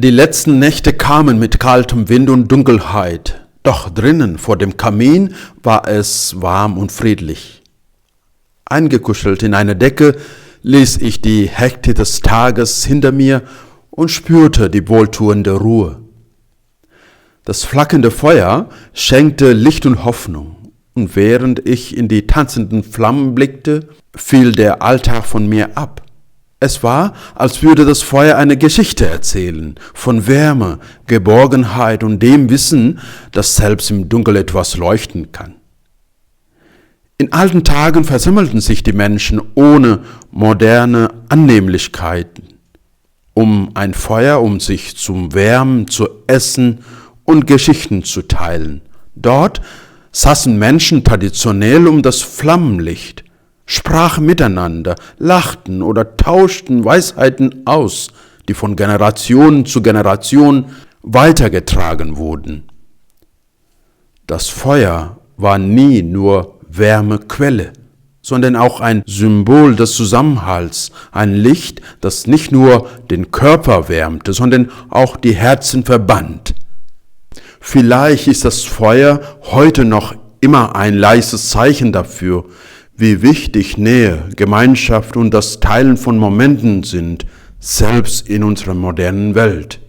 Die letzten Nächte kamen mit kaltem Wind und Dunkelheit, doch drinnen vor dem Kamin war es warm und friedlich. Eingekuschelt in eine Decke ließ ich die Hektik des Tages hinter mir und spürte die wohltuende Ruhe. Das flackernde Feuer schenkte Licht und Hoffnung, und während ich in die tanzenden Flammen blickte, fiel der Alltag von mir ab. Es war, als würde das Feuer eine Geschichte erzählen, von Wärme, Geborgenheit und dem Wissen, dass selbst im Dunkel etwas leuchten kann. In alten Tagen versammelten sich die Menschen ohne moderne Annehmlichkeiten um ein Feuer, um sich zu wärmen, zu essen und Geschichten zu teilen. Dort saßen Menschen traditionell um das Flammenlicht, sprachen miteinander, lachten oder tauschten Weisheiten aus, die von Generation zu Generation weitergetragen wurden. Das Feuer war nie nur Wärmequelle, sondern auch ein Symbol des Zusammenhalts, ein Licht, das nicht nur den Körper wärmte, sondern auch die Herzen verband. Vielleicht ist das Feuer heute noch immer ein leises Zeichen dafür, wie wichtig Nähe, Gemeinschaft und das Teilen von Momenten sind, selbst in unserer modernen Welt.